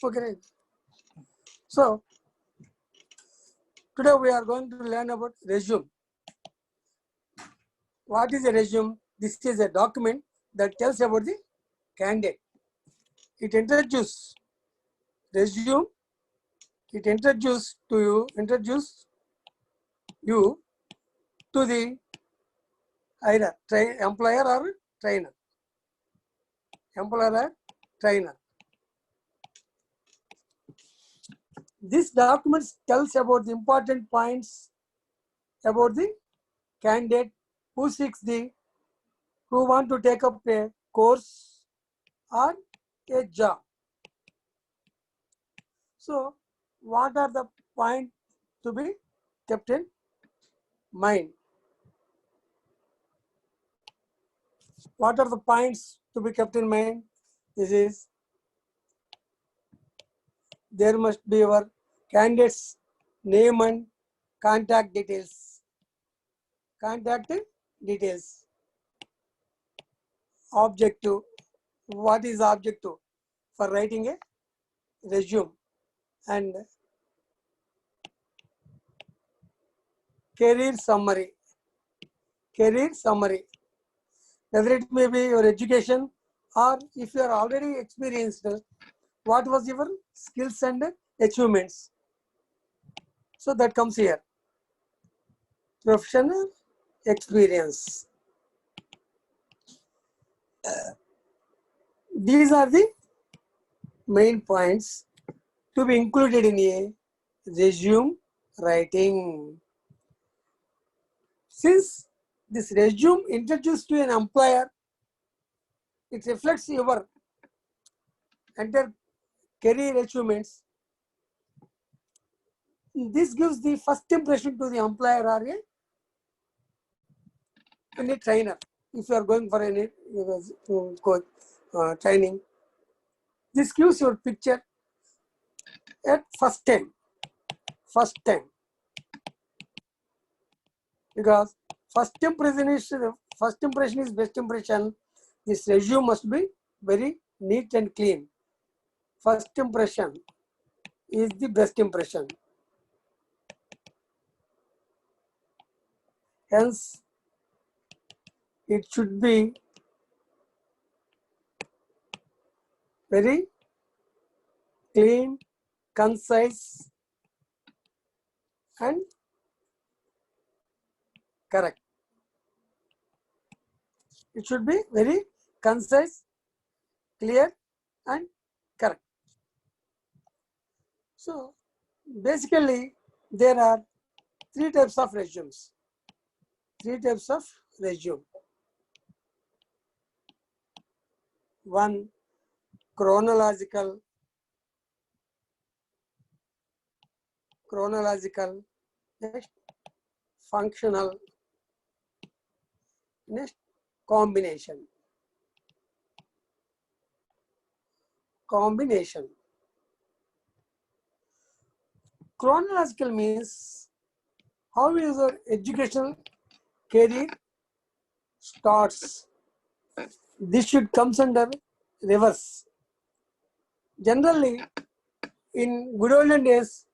Okay. So today we are going to learn about resume. What is a resume? This is a document that tells about the candidate. It introduces resume. It introduces you to the either employer or trainer. Employer or trainer. This document tells about the important points about the candidate who want to take up a course or a job. So, what are the points to be kept in mind? What are the points to be kept in mind? This is, there must be your candidate's name and contact details. Contact details. Objective. What is objective for writing a resume? And career summary. Career summary. Whether it may be your education or if you are already experienced, what was your skills and achievements? So that comes here. Professional experience. These are the main points to be included in a resume writing. Since this resume introduced to an employer, it reflects your entire career achievements. This gives the first impression to the employer or any trainer. If you are going for any training, this gives your picture at first time. Because first impression is best impression. This resume must be very neat and clean. First impression is the best impression. Hence, it should be very clean, concise, and correct. It should be very concise, clear, and correct. So, basically, there are three types of resumes. One, chronological, next functional, next combination. Chronological means how your educational career starts. This should come under reverse. Generally, in good olden days,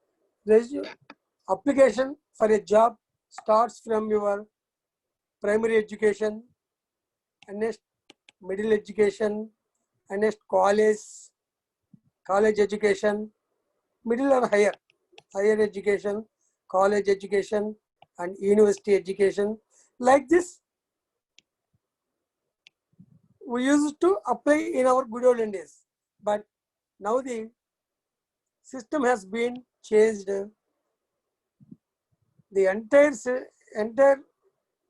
application for a job starts from your primary education, and next middle education, and next college education, middle or higher education, college education, and university education. Like this, we used to apply in our good olden days, but now the system has been changed. The entire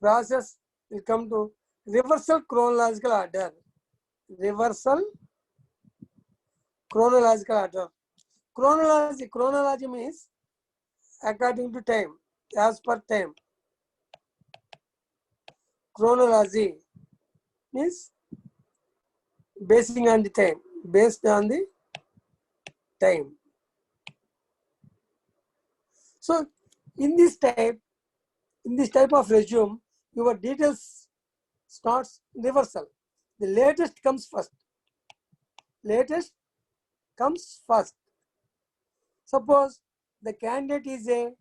process will come to reversal chronological order. Chronology means according to time, as per time. Chronology means based on the time. So in this type of resume, your details starts reversal. The latest comes first. Suppose the candidate is a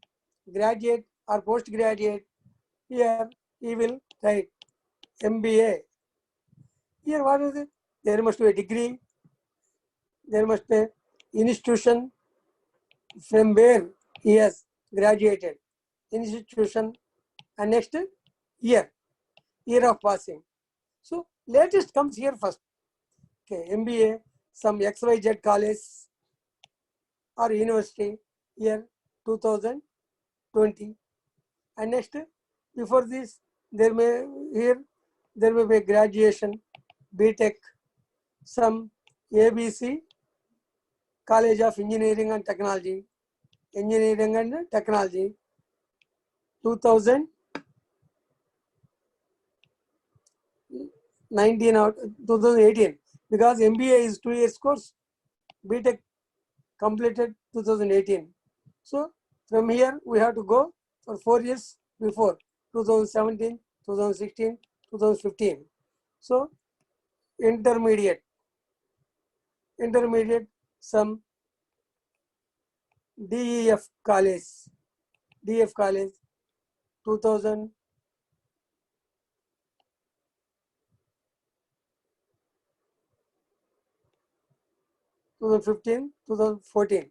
graduate or postgraduate. Here he will write MBA. Here what is it? There must be a degree. There must be institution from where he has graduated. Institution and next year of passing. So latest comes here first. Okay, MBA, some XYZ college or university, year 2020. And next, before this, there may be graduation, BTech, some ABC, College of Engineering and Technology, 2019 or 2018, because MBA is 2 years course, BTech completed 2018. So from here we have to go for 4 years before 2017, 2016, 2015. So intermediate, some DEF college, 2000. 2015, 2014,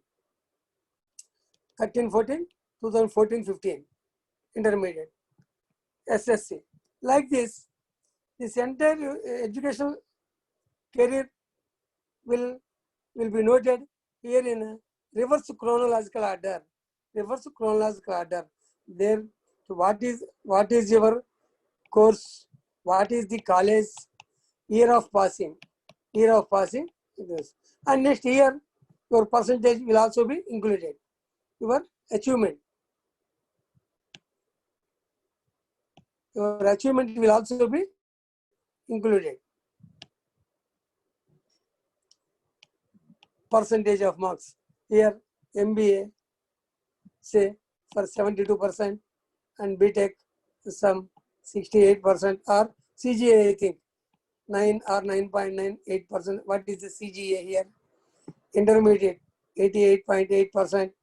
13, 14, 2014, 15, intermediate, SSC. Like this entire educational career will be noted here in a reverse chronological order. There, so what is your course? What is the college? Year of passing. And next year, your percentage will also be included. Your achievement. Your achievement will also be included. Percentage of marks. Here, MBA, say for 72%, and BTech, some 68%, or CGA, I think, 9 or 9.98%. What is the CGA here? Intermediate, 88.8%,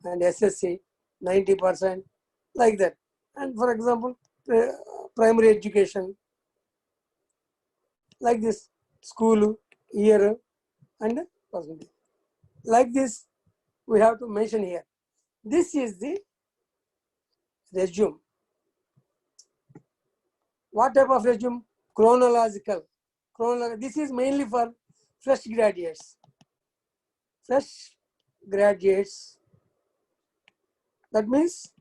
and SSC, 90%, like that. And for example, primary education, like this, school, year, and percentage. Like this, we have to mention here. This is the resume. What type of resume? Chronological. This is mainly for fresh graduates. That means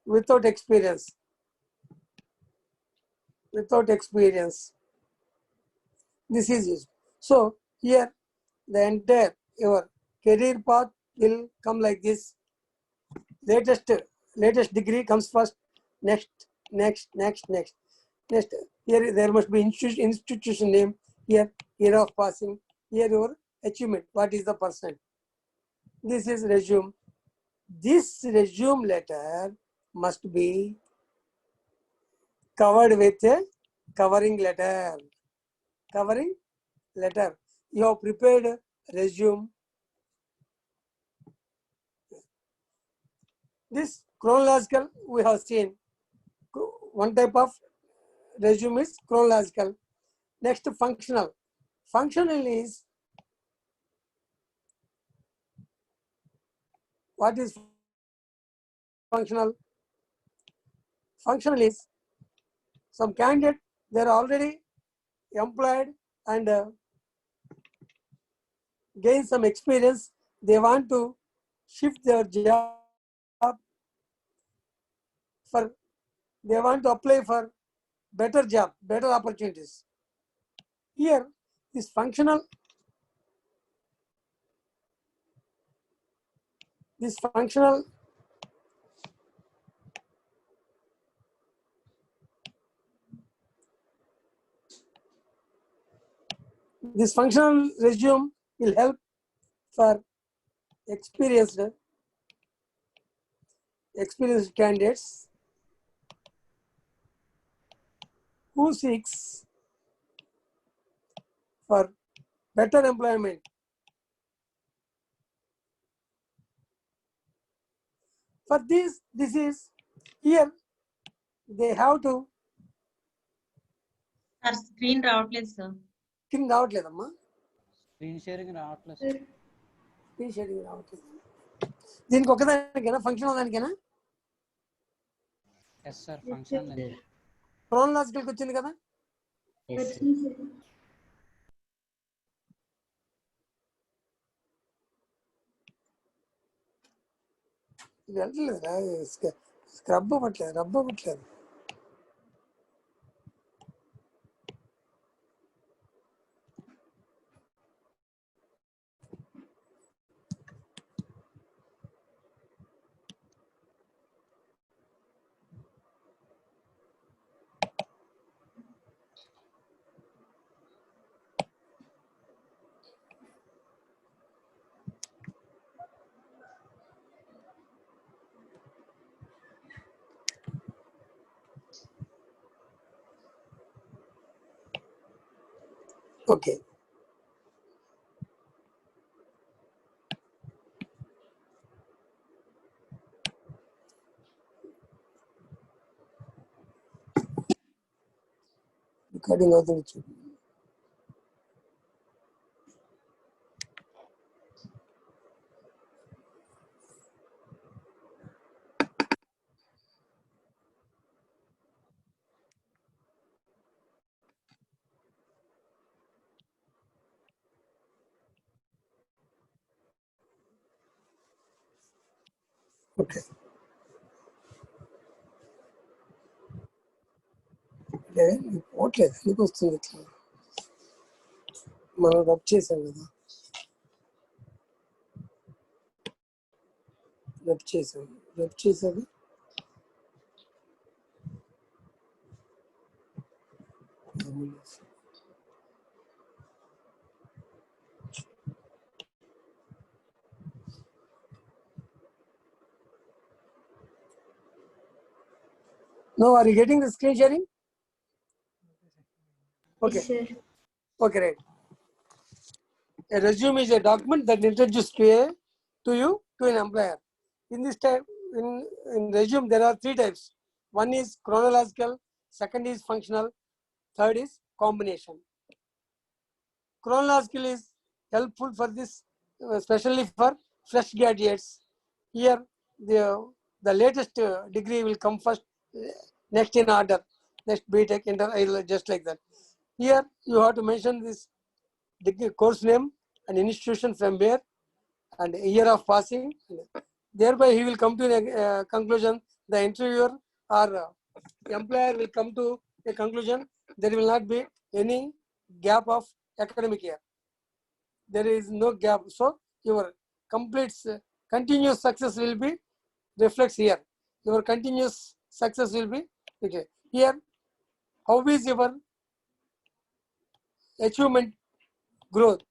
without experience. This is used. So here the entire your career path will come like this. Latest degree comes first. Next. Here there must be institution name. Here year of passing. Here your achievement. What is the percent? This is resume. This resume letter must be covered with a covering letter. You have prepared resume. This chronological we have seen. One type of resume is chronological. Next, functional. Functional is, what is functional? Functional is some candidate, they are already employed and gain some experience. They want to shift their job they want to apply for better job, better opportunities. Here, this functional resume will help for experienced candidates who seeks for better employment. For this is here they have to sir screen రావట్లేదు sir. Screen రావట్లేదమ్మా. Screen sharing రావట్లేదు sir. Screen sharing రావట్లేదు. దీనికి ఒకదానికేనా function దానికేనా? Yes sir function క్రోనలాజికల్కి వచ్చింది కదా. ఇది వెళ్ళట్లేదు, scrub అవ్వట్లేదు, rub అవ్వట్లేదు. ఓకే, రికార్డింగ్ అవుతుంది చూడు. ఓకే, పోవట్లేదు, ఎందుకు వస్తుంది ఇట్లా? మనం రబ్ చేసాం కదా, రబ్ చేసాక No, are you getting the screen sharing? Okay. Yes, sir. Okay, right. A resume is a document that introduces to you to an employer. In this type, in resume, there are 3 types. One is chronological, second is functional, third is combination. Chronological is helpful for this, especially for fresh graduates. Here, the latest degree will come first, next in order, next BTech, inter, just like that. Here, you have to mention this degree, course name and institution from where and year of passing. Thereby, he will come to a conclusion. The interviewer or employer will come to a conclusion. There will not be any gap of academic year. There is no gap. So, your complete continuous success will be reflects here. Your continuous success will be okay. Here, how is your achievement growth,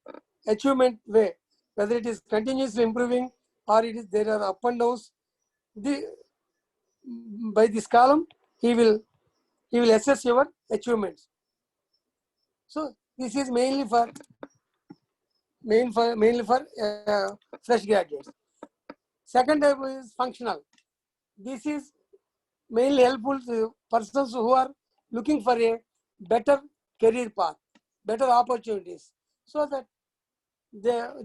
achievement way, whether it is continuously improving or it is there are up and downs. By this column, he will assess your achievements. So this is mainly for fresh graduates. Second type is functional. This is mainly helpful to persons who are looking for a better career path, better opportunities, so that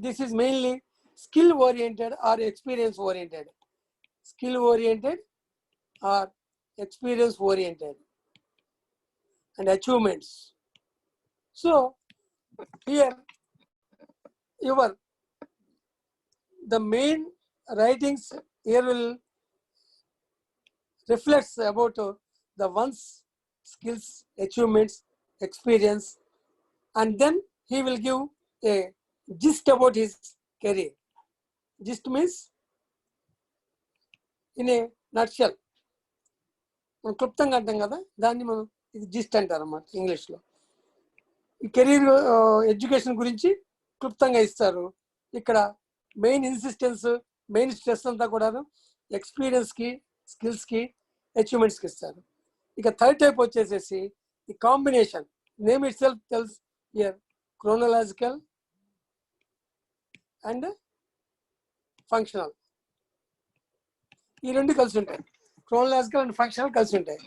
this is mainly skill oriented or experience oriented. Skill oriented or experience oriented and achievements. So here the main writings here will reflects about the one's skills, achievements, experience, and then he will give a gist about his career. Gist means in a nutshell. మనం క్లుప్తంగా అంటాం కదా, దాన్ని మనం ఇది gist అంటారు అన్నమాట ఇంగ్లీష్లో. ఈ కెరీర్ ఎడ్యుకేషన్ గురించి క్లుప్తంగా ఇస్తారు. ఇక్కడ మెయిన్ ఇన్సిస్టెన్స్, మెయిన్ స్ట్రెస్ అంతా కూడా ఎక్స్పీరియన్స్కి, స్కిల్స్కి, అచీవ్మెంట్స్కి ఇస్తారు. ఇక థర్డ్ టైప్ వచ్చేసేసి ఈ combination. Name it self tells here chronological and functional. ఈ రెండు కలిసి ఉంటాయి, క్రోనలాజికల్ అండ్ ఫంక్షనల్ కలిసి ఉంటాయి.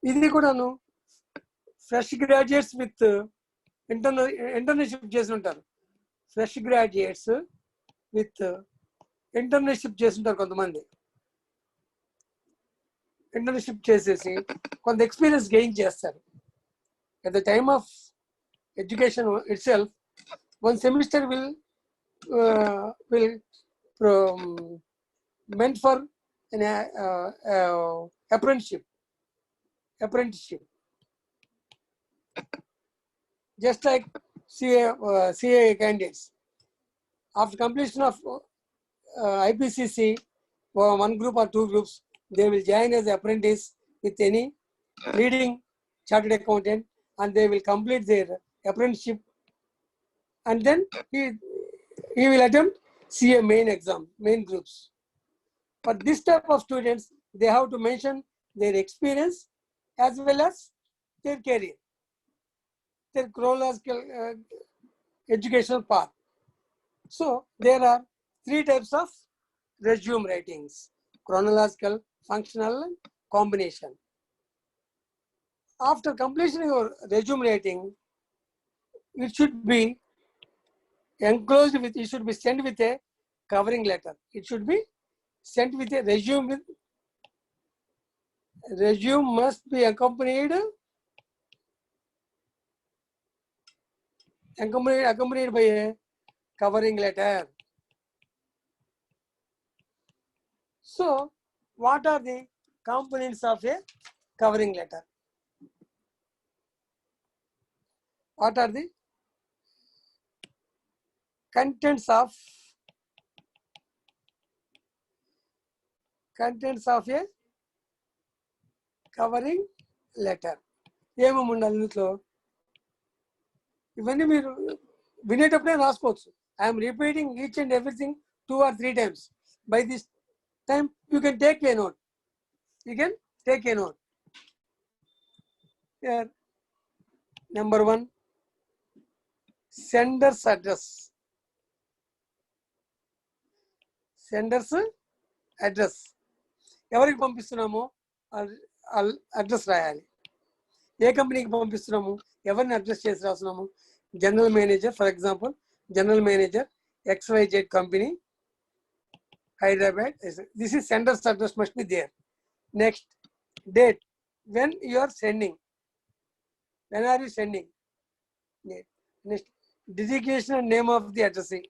ఇది కూడాను ఫ్రెష్ గ్రాడ్యుయేట్స్ విత్ ఇంటర్న్షిప్ చేసి ఉంటారు. ఫ్రెష్ గ్రాడ్యుయేట్స్ విత్ ఇంటర్న్షిప్ చేసి ఉంటారు. కొంతమంది ఇంటర్న్షిప్ చేసేసి కొంత ఎక్స్పీరియన్స్ గెయిన్ చేస్తారు. At the time of education it self one semester will meant for an apprenticeship, just like CA candidates. After completion of IPCC, one group or two groups, they will join as apprentice with any leading chartered accountant, and they will complete their apprenticeship, and then he will attempt CA main exam, main groups. For this type of students, they have to mention their experience as well as their career, their chronological educational path. So there are three types of resume writings: chronological, functional, and combination. After completion of your resume writing, it should be enclosed with, it should be sent with a covering letter. It should be sent with a resume. Resume must be accompanied by a covering letter. So what are the components of a covering letter? What are the contents of a covering letter? ఏమేమి ఉండాలి ఇందులో? ఇవన్నీ మీరు వినేటప్పుడే రాసుకోవచ్చు. I'm repeating each and everything 2 or 3 times. By this time you can take a note. Here, number 1, sender's address. ఎవరికి పంపిస్తున్నామో address రాయాలి. ఏ కంపెనీకి పంపిస్తున్నాము, ఎవరిని అడ్రస్ చేసి రాస్తున్నాము? General manager, for example general manager XYZ company, Hyderabad. This is sender's address must be there. Next, date. When you are sending. When are you sending? Next, designation and name of the addressee.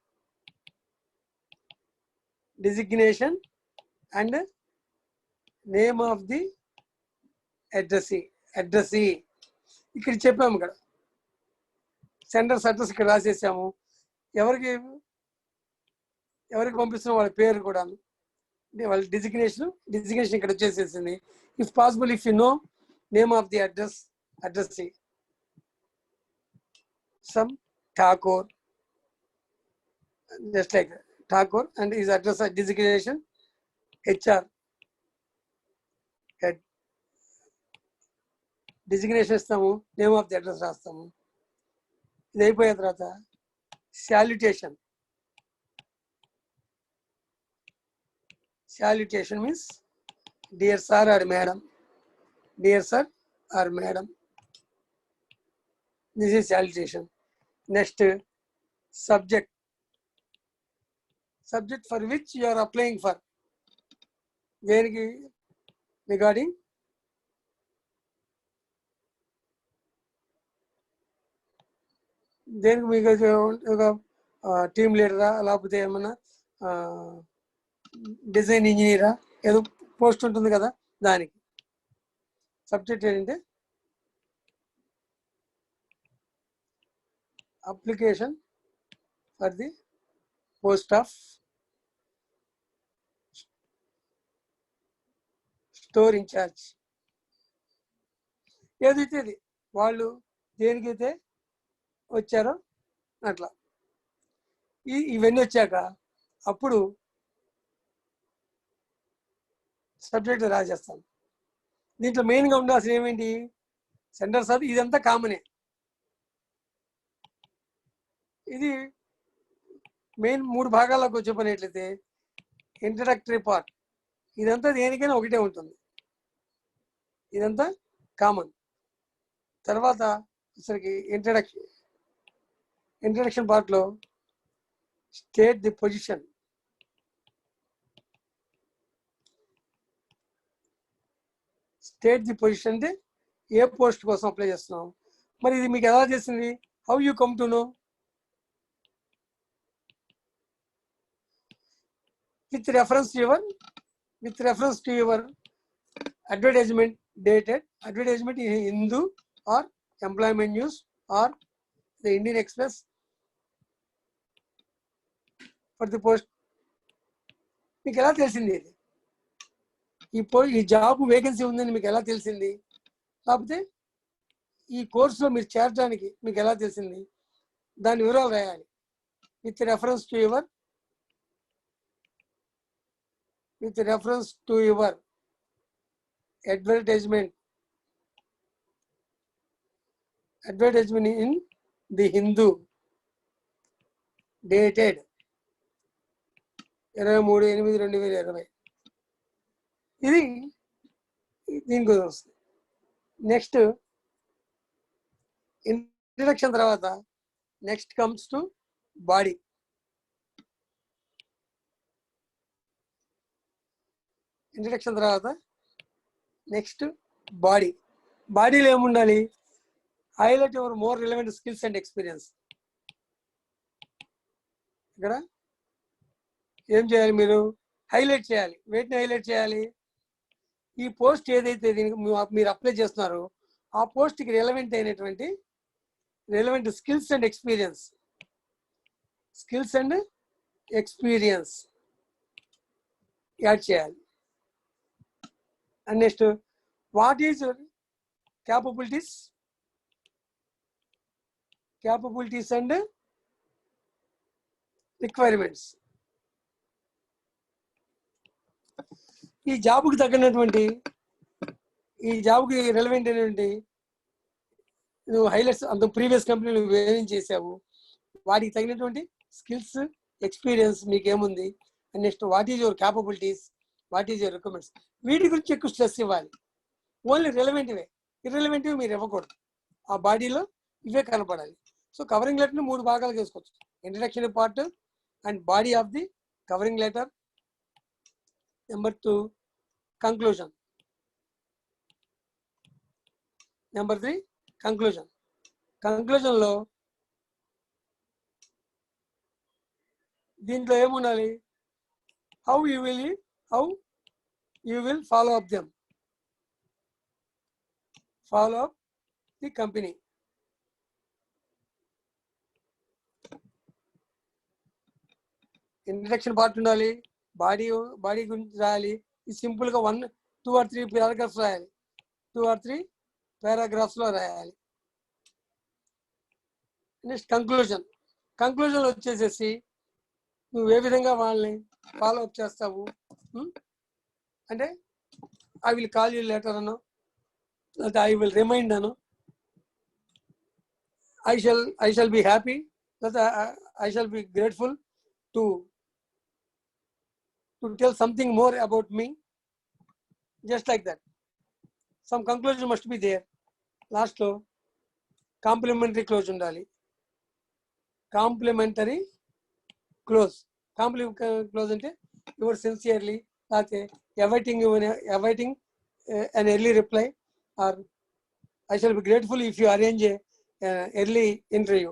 Designation and name of the addressee. ఇక్కడ చెప్పాము, ఇక్కడ senders address ఇక్కడ రాసేసాము. ఎవరికి పంపిస్తున్నాం వాళ్ళ పేరు కూడా, వాళ్ళ డిజిగ్నేషన్ ఇక్కడ వచ్చేసేసింది. If possible, if you know name of the addressee, some Thakur, just like Thakur, and his address designation HR head. Designation ఇస్తాము, నేమ్ ఆఫ్ ది అడ్రస్ రాస్తాము. ఇది అయిపోయిన తర్వాత salutation. Salutation means dear sir or madam. Dear sir or madam. This is salutation. Next, subject. Subject for which you are applying for. Regarding దేనికి మీకు ఒక team లీడరా, లేకపోతే ఏమన్నా డిజైన్ ఇంజనీరా, ఏదో పోస్ట్ ఉంటుంది కదా, దానికి సబ్జెక్ట్ ఏంటంటే application for the post of store incharge. ఏదైతే అది వాళ్ళు దేనికైతే వచ్చారో అట్లా. ఇవన్నీ వచ్చాక అప్పుడు సబ్జెక్ట్ రాసేస్తాం. దీంట్లో మెయిన్గా ఉండాల్సిన ఏమేంటి? సెండర్స్ అది ఇదంతా కామనే. ఇది మెయిన్ 3 భాగాలకు చెప్పినట్లయితే ఇంట్రడక్టరీ పార్ట్, ఇదంతా దేనికైనా ఒకటే ఉంటుంది, ఇదంతా కామన్. తర్వాత అసలుకి ఇంట్రడక్షన్ పార్ట్లో state the position. State the position అంటే ఏ పోస్ట్ కోసం అప్లై చేస్తున్నాం. మరి ఇది మీకు ఎలా చేసింది? How you come to know? with reference to your advertisement dated, advertisement in Hindu or Employment News or the Indian Express for the post. మీకు ఎలా తెలిసింది ఇది? ఈ జాబ్ వేకెన్సీ ఉందని మీకు ఎలా తెలిసింది? కాకపోతే ఈ కోర్సులో మీరు చేరడానికి మీకు ఎలా తెలిసింది? దాని వివరాలు రాయాలి. with reference to your advertisement in the Hindu dated 23/8/2020. ఇది దీని గురించి వస్తుంది. నెక్స్ట్ ఇంట్రడక్షన్ తర్వాత next comes to body. Introduction తర్వాత నెక్స్ట్ బాడీ. బాడీలో ఏముండాలి? Highlight your more relevant skills and experience. ఇక్కడ ఏం చేయాలి? మీరు హైలైట్ చేయాలి. వేటిని హైలైట్ చేయాలి? ఈ పోస్ట్ ఏదైతే దీనికి మీరు అప్లై చేస్తున్నారో ఆ పోస్ట్కి రిలవెంట్ అయినటువంటి స్కిల్స్ అండ్ ఎక్స్పీరియన్స్ యాడ్ చేయాలి. And next what is capabilities and requirements. ఈ జాబ్కి తగినటువంటి, ఈ జాబ్కి రెలవెంట్ అయినటువంటి నువ్వు హైలైట్స్ అంత ప్రీవియస్ కంపెనీలు ఏమేం చేసావు, వాటికి తగినటువంటి స్కిల్స్ ఎక్స్పీరియన్స్ మీకు ఏముంది, and next what is your capabilities, what is your requirements. వీటి గురించి ఎక్కువ స్ట్రెస్ ఇవ్వాలి. ఓన్లీ రెలవెంట్వే, ఇర్రెలవెంట్వి మీరు ఇవ్వకూడదు. ఆ బాడీలో ఇవే కనపడాలి. సో కవరింగ్ లెటర్ని 3 భాగాలు చేసుకోవచ్చు. Introduction part and body of the covering letter. Number 2 conclusion. Number 3 conclusion. కంక్లూజన్లో దీంట్లో ఏముండాలి? How you will follow up the company. Introduction part ఉండాలి, బాడీ గురించి రాయాలి. ఇది సింపుల్గా 1, 2 or 3 పారాగ్రాఫ్స్ రాయాలి. 2 or 3 పారాగ్రాఫ్స్లో రాయాలి. నెక్స్ట్ కంక్లూజన్ వచ్చేసేసి నువ్వు ఏ విధంగా వాళ్ళని ఫాలో అప్ చేస్తావు అంటే I will call you later అను, లేకపోతే ఐ విల్ రిమైండ్ అను, ఐ షల్ బి హ్యాపీ, లేకపోతే I shall be grateful to tell something more about me, just like that. Some conclusion must be there. Last lo complimentary close undali. Complimentary close ante yours sincerely, ate awaiting an early reply, or I shall be grateful if you arrange a early interview.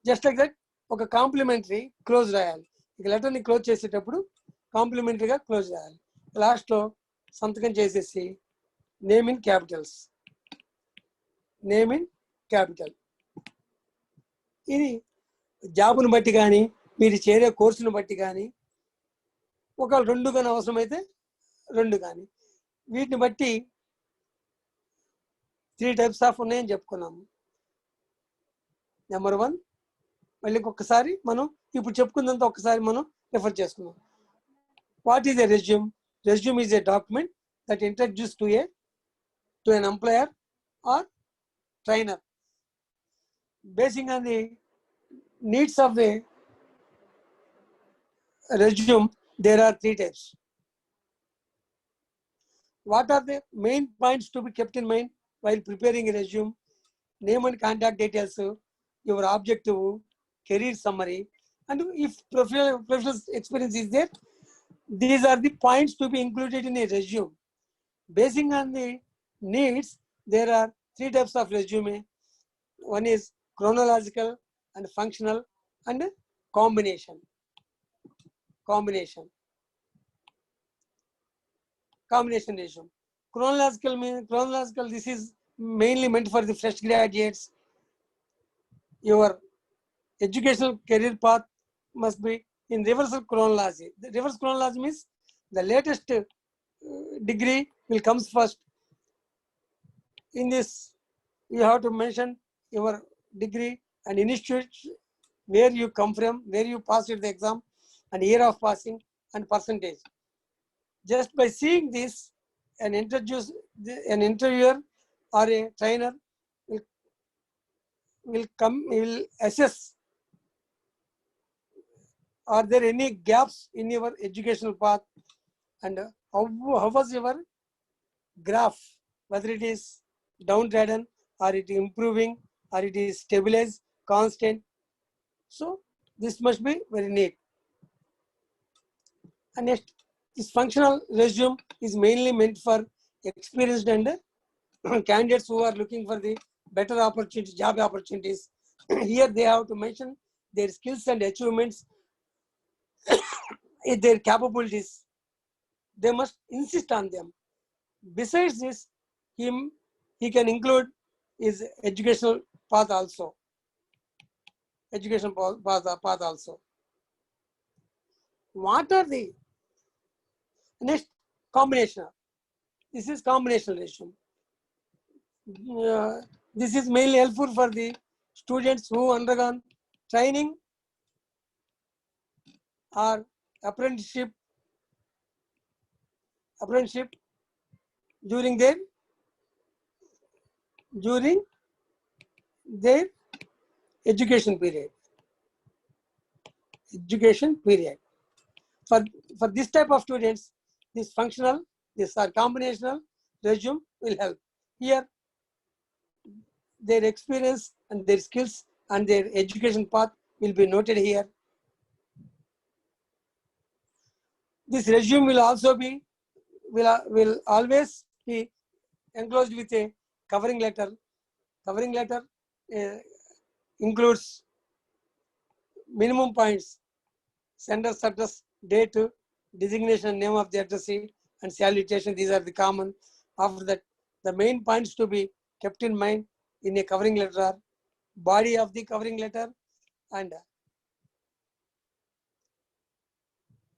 Just like that oka complimentary close rayali. ఇక లెటర్ని close చేసేటప్పుడు కాంప్లిమెంటరీగా close చేయాలి. లాస్ట్లో సంతకం చేసేసి name in capital. ఇది జాబును బట్టి కానీ మీరు చేరే కోర్సును బట్టి కానీ, ఒకవేళ 2 కానీ అవసరమైతే 2 కానీ, వీటిని బట్టి 3 టైప్స్ ఆఫ్ ఉన్నాయని చెప్పుకున్నాము. నెంబర్ 1 మళ్ళీ ఒక్కసారి మనం ఇప్పుడు చెప్పుకున్నంత ఒక్కసారి మనం రిఫర్ చేసుకుందాం. What is a resume? Resume is a document that introduce to an employer or trainer. Basing on the needs of the resume, there are 3 types. What are the main points to be kept in mind while preparing a resume? Name and contact details, your objective, career summary, and if professional experience is there, these are the points to be included in a resume. Basing on the needs, there are 3 types of resume. One is chronological and functional and combination. Combination resume. Chronological means this is mainly meant for the fresh graduates. Your educational career path must be in reverse chronology. The reverse chronology means the latest degree will comes first. In this, you have to mention your degree and institute, where you come from, where you passed the exam, and year of passing and percentage. Just by seeing this, an interviewer or a trainer will assess, are there any gaps in your educational path, and how was your graph, whether it is downtrodden or it is improving or it is stabilized, constant. So this must be very neat. And next, this functional resume is mainly meant for experienced and candidates who are looking for the better opportunities, job opportunities. Here they have to mention their skills and achievements, their capabilities. They must insist on them. Besides this, he can include his educational path also. Education path also. What are the next combination? This is combinational resume. This is mainly helpful for the students who undergone training or apprenticeship during their education period. For this type of students, this functional, this are combinational resume will help. Here, their experience and their skills and their education path will be noted here. This resume will also be will always be enclosed with a covering letter. Covering letter includes minimum points: sender's address, date, designation, name of the addressee, and salutation. These are the common. After that, the main points to be kept in mind in a covering letter are body of the covering letter and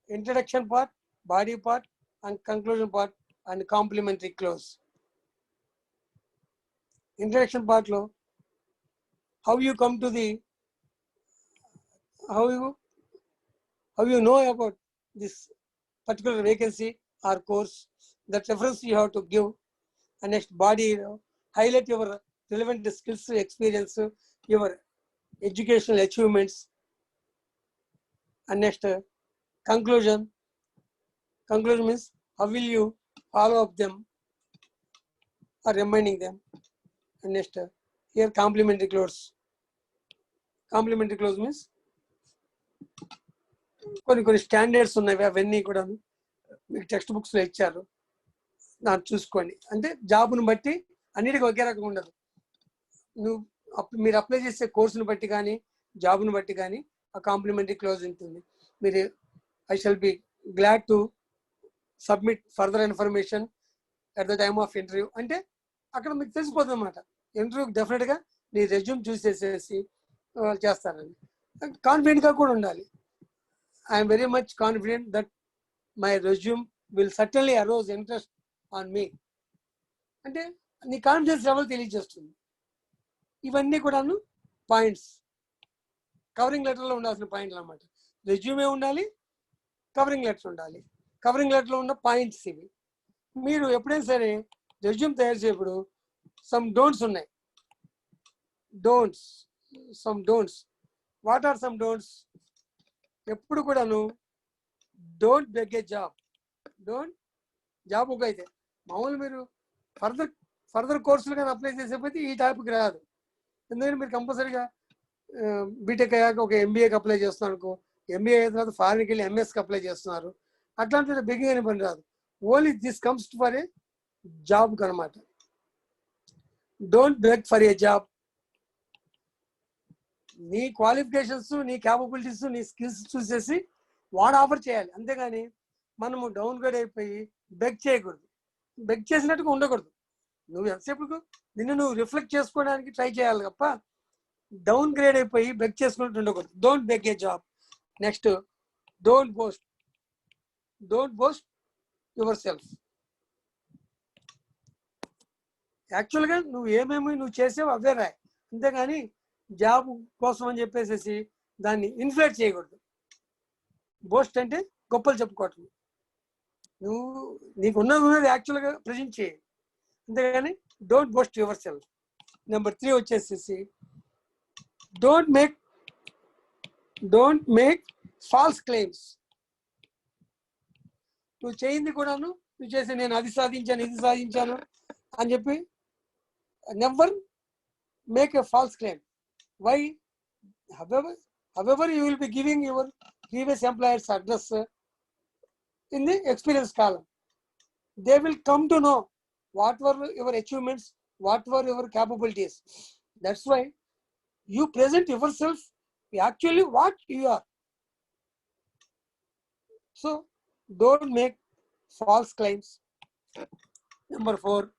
introduction part, body part, and conclusion part, and complimentary close. Introduction part lo, how you come to the, how you know about this particular vacancy or course, that reference you have to give. And next, body, highlight your relevant skills, experience, your educational achievements. And next, conclusion means how will you follow up them or reminding them. And next, here complimentary close. Complimentary close means కొన్ని standards ఉన్నవి, అవన్నీ కూడా మీకు text బుక్స్లో ఇచ్చారు, నాకు చూసుకోండి. అంటే జాబ్ను బట్టి అన్నిటికీ ఒకే రకంగా ఉండదు. మీరు అప్లై చేసే కోర్సును బట్టి కానీ జాబ్ను బట్టి కానీ ఆ కాంప్లిమెంటరీ క్లోజ్ ఉంటుంది. మీరు I shall B glad to submit further information at the time of interview. అంటే అక్కడ మీకు తెలిసిపోతుంది అన్నమాట. ఇంటర్వ్యూకి డెఫినెట్గా నీ రెజ్యూమ్ చూసేసేసి చేస్తారని కాన్ఫిడెంట్గా కూడా ఉండాలి. I'm very much confident that my resume will certainly arouse interest on me. అంటే నీ కాన్ఫిడెన్స్ లెవెల్ తెలియజేస్తుంది. ఇవన్నీ కూడాను పాయింట్స్, కవరింగ్ లెటర్లో ఉండాల్సిన పాయింట్లు అన్నమాట. రెజ్యూమే ఉండాలి, కవరింగ్ లెటర్ ఉండాలి. కవరింగ్ లెటర్లో ఉన్న పాయింట్స్ ఇవి. మీరు ఎప్పుడైనా సరే రెజ్యూమ్ తయారు చేయప్పుడు సమ్ డోంట్స్ ఉన్నాయి. Some don'ts. What are some don'ts? ఎప్పుడు కూడాను don't beg a job. Don't job ఒక అయితే మామూలు మీరు ఫర్దర్ కోర్సులు కానీ అప్లై చేసేపోతే ఈ టాపిక్ రాదు. ఎందుకంటే మీరు కంపల్సరీగా బీటెక్ అయ్యాక ఒక ఎంబీఏకి అప్లై చేస్తున్నారు అనుకో, ఎంబీఏ అయిన తర్వాత ఫారిన్కి వెళ్ళి ఎంఎస్కి అప్లై చేస్తున్నారు. అట్లాంటి బెగ్గింగ్ అని పని రాదు. Only this comes for a job అనమాట. Don't beg for a job. నీ క్వాలిఫికేషన్స్, నీ క్యాపబిలిటీస్, నీ స్కిల్స్ చూసేసి వాడు ఆఫర్ చేయాలి. అంతేగాని మనము డౌన్ గ్రేడ్ అయిపోయి బెగ్ చేయకూడదు. బెగ్ చేసినట్టుగా ఉండకూడదు. నువ్వు ఎంతసేపు నిన్ను నువ్వు రిఫ్లెక్ట్ చేసుకోవడానికి ట్రై చేయాలి తప్ప డౌన్ గ్రేడ్ అయిపోయి బెగ్ చేసుకున్నట్టు ఉండకూడదు. Don't beg a job. Next, don't boast. Don't boast your self. యాక్చువల్గా నువ్వు ఏమేమి నువ్వు చేసావు అవే రాయి, అంతేగాని జాబ్ కోసం అని చెప్పేసి దాన్ని ఇన్ఫ్లేట్ చేయకూడదు. బోస్ట్ అంటే గొప్పలు చెప్పుకోవటం. నువ్వు నీకు ఉన్నది యాక్చువల్గా ప్రజెంట్ చేయి, అంతేగాని don't boast your self. Number 3 వచ్చేసేసి డోంట్ మేక్ ఫాల్స్ క్లెయిమ్స్. నువ్వు చేయింది కూడాను నువ్వు చేసి నేను అది సాధించాను ఇది సాధించాను అని చెప్పి never make a false claim. Why? however you will be giving your previous employer's address in the experience column. They will come to know what were your achievements, what were your capabilities. That's why you present yourself actually what you are. So don't make false claims. Number 4,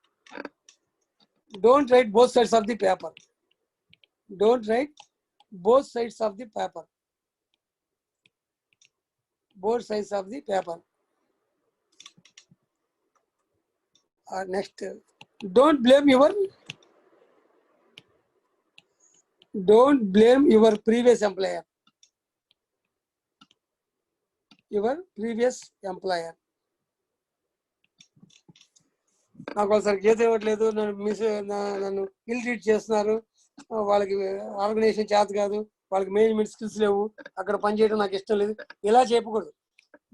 don't write both sides of the paper. Don't write both sides of the paper. Both sides of the paper. Next, don't blame your previous employer. Your previous employer. నాకు ఒకసారి జీతం ఇవ్వట్లేదు, నన్ను ఇల్ treat చేస్తున్నారు, వాళ్ళకి organisation చేత కాదు, వాళ్ళకి మేనేజ్మెంట్ స్కిల్స్ లేవు, అక్కడ పనిచేయడం నాకు ఇష్టం లేదు, ఇలా చెప్పకూడదు.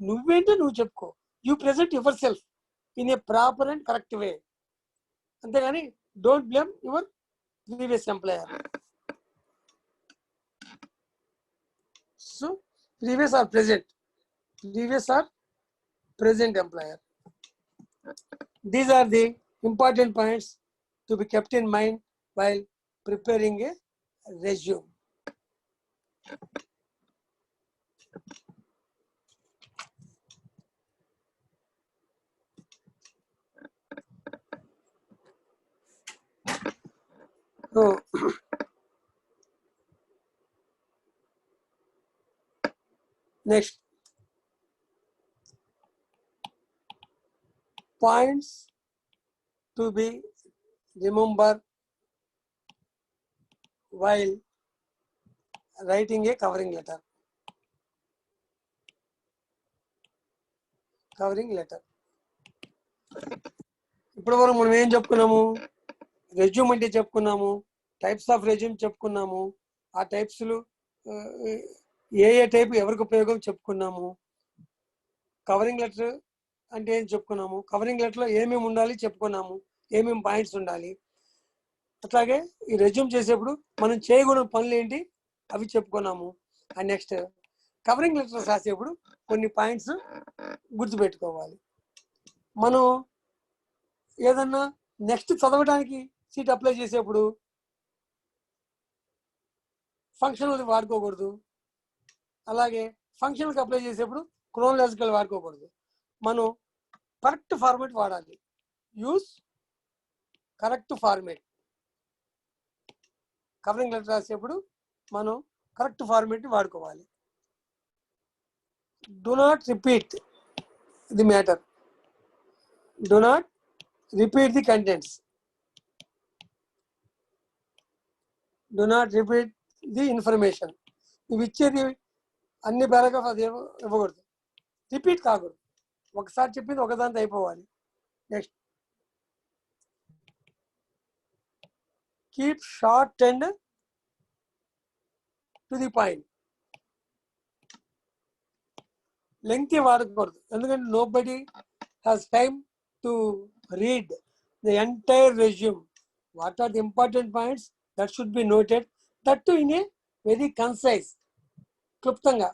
నువ్వేంటో నువ్వు చెప్పుకో. You present yourself in a proper and correct way, అంతేగాని don't blame your previous employer. So previous or present employer. These are the important points to be kept in mind while preparing a resume. So next, points to be remembered while writing a covering letter. ఇప్పుడు వరకు మనం ఏం చెప్పుకున్నాము? Resume అంటే చెప్పుకున్నాము, types of resume చెప్పుకున్నాము, ఆ టైప్స్లు ఏ type ఎవరికి ఉపయోగం చెప్పుకున్నాము. కవరింగ్ లెటర్ అంటే ఏం చెప్పుకున్నాము, కవరింగ్ లెటర్లో ఏమేమి ఉండాలి చెప్పుకున్నాము, ఏమేమి పాయింట్స్ ఉండాలి. అట్లాగే ఈ రెజ్యూమ్ చేసేప్పుడు మనం చేయకూడని పనులు ఏంటి అవి చెప్పుకున్నాము. అండ్ నెక్స్ట్, కవరింగ్ లెటర్స్ రాసేప్పుడు కొన్ని పాయింట్స్ గుర్తుపెట్టుకోవాలి. మనం ఏదన్నా నెక్స్ట్ చదవడానికి సీట్ అప్లై చేసేప్పుడు ఫంక్షనల్ వాడుకోకూడదు, అలాగే ఫంక్షనల్కి అప్లై చేసేప్పుడు క్రోనలాజికల్ వాడుకోకూడదు. మనం కరెక్ట్ ఫార్మేట్ వాడాలి. Use correct format. Covering letter రాసేప్పుడు మనం కరెక్ట్ ఫార్మేట్ వాడుకోవాలి. Do not repeat the matter. Do not repeat the contents. Do not repeat the information. ఇవి ఇచ్చేది అన్ని పారాగ్రాఫ్ అది ఇవ్వకూడదు, రిపీట్ కాకూడదు. ఒకసారి చెప్పింది ఒకదాంతో అయిపోవాలి. Next, keep short and to the point. Lengthy వాడకూడదు, ఎందుకంటే nobody has time to read the entire resume. What are the important points that should be noted, that too in a very concise, క్లుప్తంగా.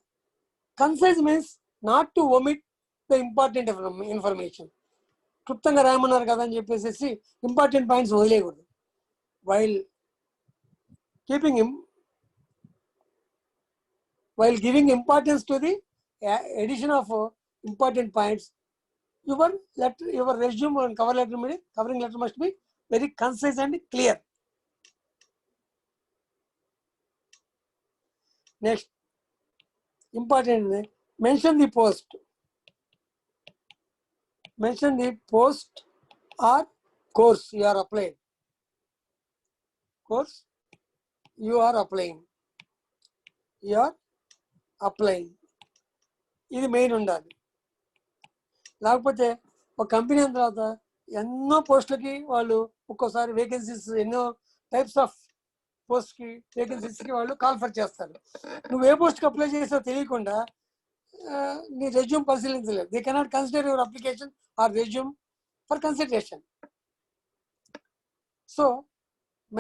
Concise means not to omit the important information. క్లుప్తంగా రాయమన్నారు కదా అని చెప్పేసి important points వదిలేయకూడదు. while giving importance to the addition of important points, your resume and covering letter must be very concise and clear. Next, important, mention the post. Mention the post or course you are applying. Course you are applying. ఇది main ఉండాలి. లేకపోతే ఒక company అయిన తర్వాత ఎన్నో పోస్టులకి వాళ్ళు ఒక్కోసారి వేకెన్సీస్, ఎన్నో టైప్స్ ఆఫ్ పోస్ట్కి వేకెన్సీస్కి వాళ్ళు కాల్ఫర్ చేస్తారు. నువ్వు ఏ పోస్ట్కి అప్లై చేసావో తెలియకుండా నీ రెజ్యూమ్ పరిశీలించలేదు. They cannot consider your application or resume for consideration. So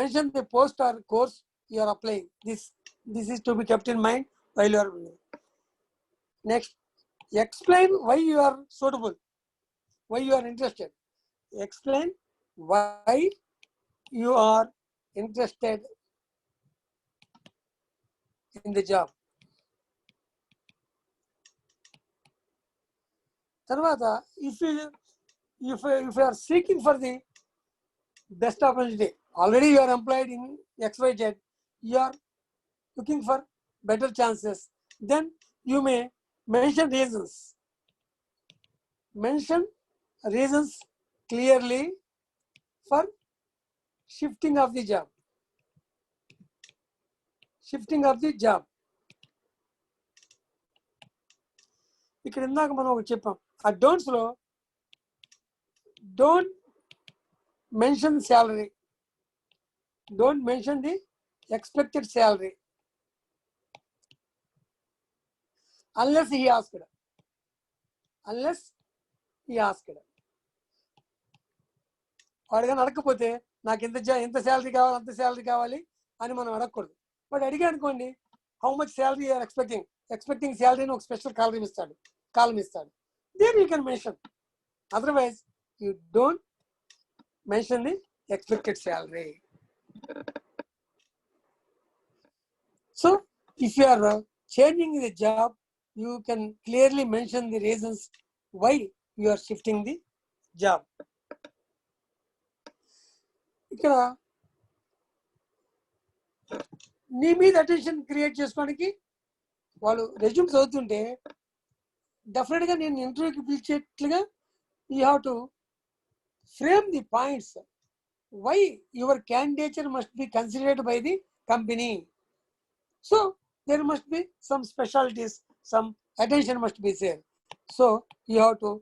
mention the post or course you are applying. This is to be kept in mind while you are. Next, explain why you are suitable, why you are interested. Explain why you are interested in the job. Tarvata, if you are seeking for the best opportunity, already you are employed in XYZ, you are looking for better chances, then you may mention reasons. Mention reasons clearly for shifting of the job. Shifting of the job. ఇక్కడ ఇందాక మనం ఒకటి చెప్పాం, ఆ డోంట్స్లో don't mention salary. Don't mention the expected salary unless he asked. వాడు కానీ అడగకపోతే నాకు ఎంత శాలరీ కావాలి, అంత శాలరీ కావాలి అని మనం అడగకూడదు. వాడు అడిగా అనుకోండి, how much salary you are expecting శాలరీని ఒక స్పెషల్ కాలం ఇస్తాడు. There you can mention. Otherwise you don't mention the expected salary. So if you are changing the job, you can clearly mention the reasons why you are shifting the job. ఇక్కడ నీ మీద attention create చేసుకోవడానికి వాళ్ళు resume చదువుతుంటే డెఫినెట్గా నేను ఇంటర్వ్యూకి పిలిచేట్లుగా you have to frame the points why your candidature must be considered by the company. So there must be some specialties, some attention must be there. So you have to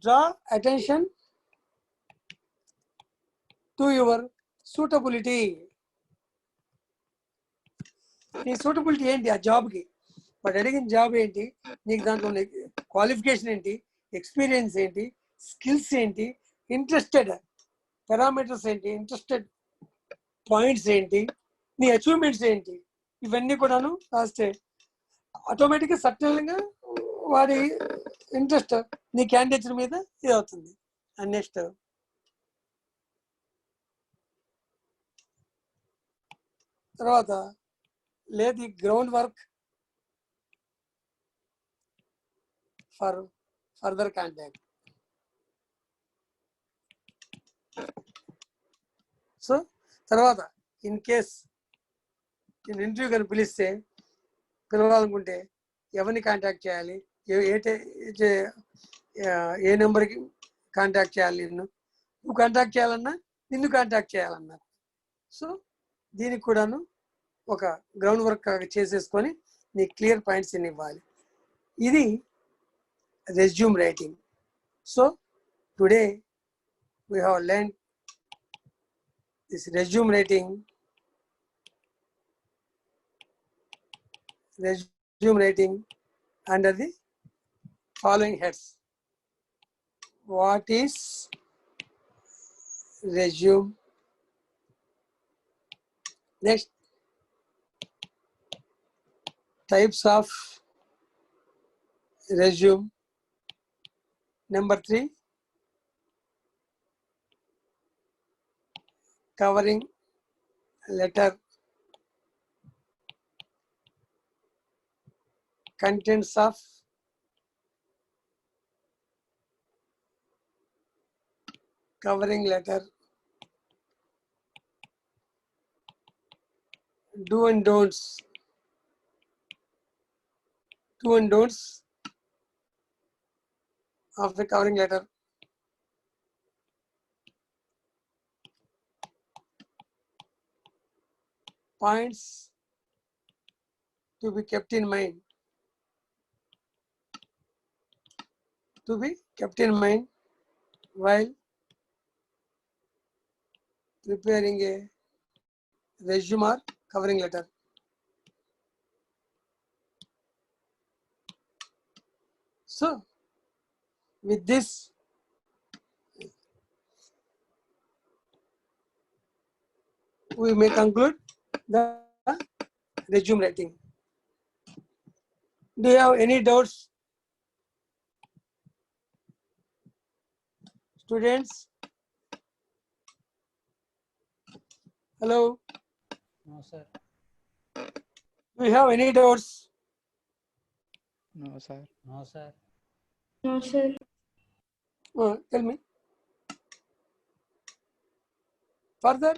draw attention to your suitability. నీ suitability ఏంటి ఆ జాబ్కి? But అడిగిన job ఏంటి, నీకు దాంట్లో qualification ఏంటి, experience ఏంటి, స్కిల్స్ ఏంటి, ఇంట్రెస్టెడ్ పారామీటర్స్ ఏంటి, ఇంట్రెస్టెడ్ పాయింట్స్ ఏంటి, నీ అచీవ్మెంట్స్ ఏంటి, ఇవన్నీ కూడాను రాస్తే ఆటోమేటిక్గా సర్టన్గా వాడి ఇంట్రెస్ట్ నీ క్యాండిడేట్ మీద ఇది అవుతుంది. అండ్ నెక్స్ట్ తర్వాత లేదు ground work for further contact. So తర్వాత ఇన్ కేస్ నేను ఇంటర్వ్యూ కానీ పిలవాలనుకుంటే ఎవరిని కాంటాక్ట్ చేయాలి, ఏ నెంబర్కి కాంటాక్ట్ చేయాలి, నువ్వు కాంటాక్ట్ చేయాలన్నా నిన్ను కాంటాక్ట్ చేయాలన్నా. సో దీనికి కూడాను ఒక గ్రౌండ్ వర్క్ చేసేసుకొని నీ క్లియర్ పాయింట్స్ ఇవ్వాలి. ఇది resume writing. So today we have learned this resume writing under the following heads. What is resume? Next, types of resume. Number 3, covering letter. Contents of covering letter. Do and don'ts. Do and don'ts of the covering letter. Points to be kept in mind. To be kept in mind while preparing a resume or covering letter. So, with this, we may conclude the resume writing. Do you have any doubts, students? Hello, No, sir. do you have any doubts? No, sir. No, sir. No, sir. Tell me. Further,